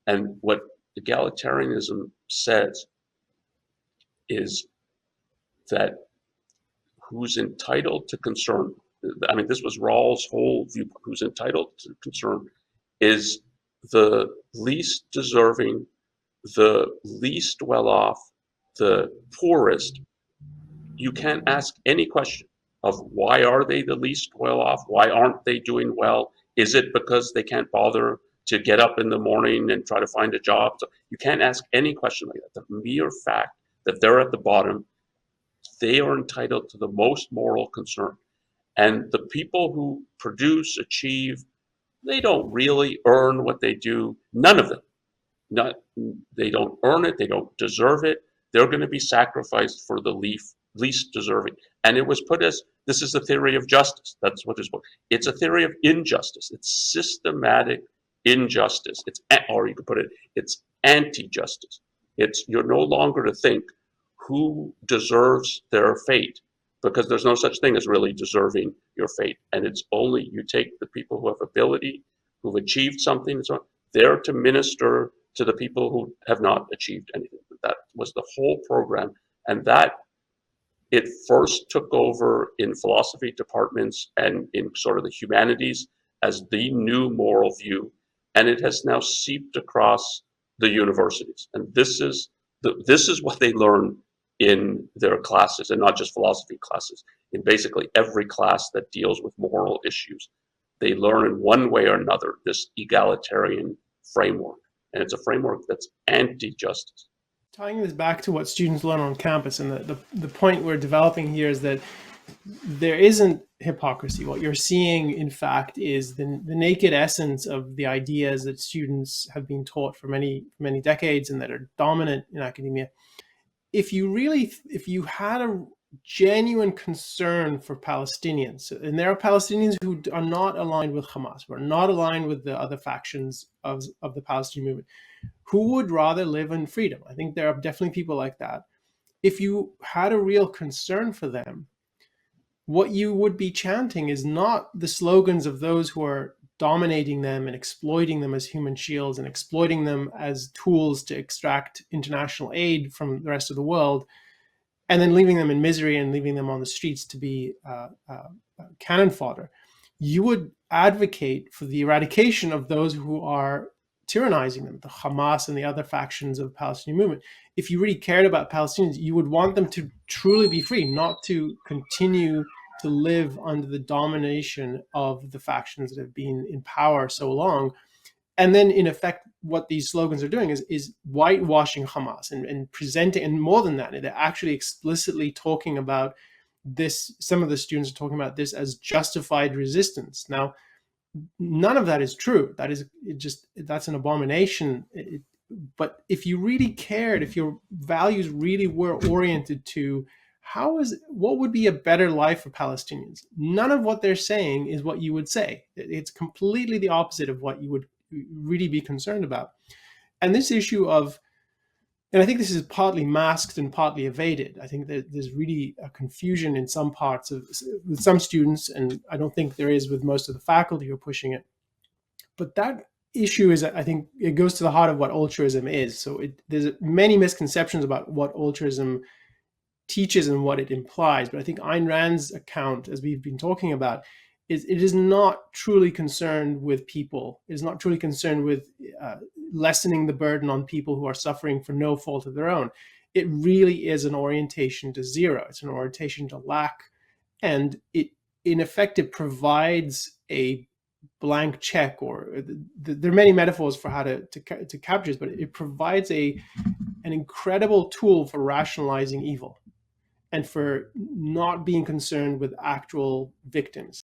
And what egalitarianism says is that who's entitled to concern, I mean, this was Rawls' whole view, who's entitled to concern is the least deserving, the least well off, the poorest. You can't ask any question of why are they the least well off? Why aren't they doing well? Is it because they can't bother to get up in the morning and try to find a job? So you can't ask any question like that. The mere fact that they're at the bottom, they are entitled to the most moral concern. And the people who produce, achieve, they don't really earn what they do. None of them. Not, they don't earn it. They don't deserve it. They're going to be sacrificed for the least deserving. And it was put as, this is the theory of justice. That's what it's. It's a theory of injustice. It's systematic injustice. Or you could put it, it's anti-justice. It's, you're no longer to think who deserves their fate, because there's no such thing as really deserving your fate. And it's only, you take the people who have ability, who've achieved something, and so on, they're to minister to the people who have not achieved anything. That was the whole program. And that, it first took over in philosophy departments and in sort of the humanities as the new moral view. And it has now seeped across the universities. And this is what they learn in their classes, and not just philosophy classes. In basically every class that deals with moral issues, they learn in one way or another this egalitarian framework. And it's a framework that's anti-justice. Tying this back to what students learn on campus, and the point we're developing here is that there isn't hypocrisy. What you're seeing, in fact, is the naked essence of the ideas that students have been taught for many decades and that are dominant in academia. If you had a genuine concern for Palestinians, and there are Palestinians who are not aligned with Hamas, who are not aligned with the other factions of the Palestinian movement, who would rather live in freedom. I think there are definitely people like that. If you had a real concern for them, what you would be chanting is not the slogans of those who are dominating them and exploiting them as human shields and exploiting them as tools to extract international aid from the rest of the world, and then leaving them in misery and leaving them on the streets to be cannon fodder. You would advocate for the eradication of those who are tyrannizing them, the Hamas and the other factions of the Palestinian movement. If you really cared about Palestinians, you would want them to truly be free, not to continue to live under the domination of the factions that have been in power so long. And then, in effect, what these slogans are doing is whitewashing Hamas and presenting, and more than that, they're actually explicitly talking about this. Some of the students are talking about this as justified resistance. Now, none of that is true. That's an abomination. But if you really cared, if your values really were oriented to what would be a better life for Palestinians, none of what they're saying is what you would say. It's completely the opposite of what you would really be concerned about. And this issue of, and I think this is partly masked and partly evaded. I think that there's really a confusion in some parts with some students, and I don't think there is with most of the faculty who are pushing it. But that issue is, I think, it goes to the heart of what altruism is. So there's many misconceptions about what altruism teaches and what it implies. But I think Ayn Rand's account, as we've been talking about, it is not truly concerned with people. It is not truly concerned with lessening the burden on people who are suffering for no fault of their own. It really is an orientation to zero. It's an orientation to lack. And in effect, it provides a blank check, or there are many metaphors for how to capture this, but it provides an incredible tool for rationalizing evil and for not being concerned with actual victims.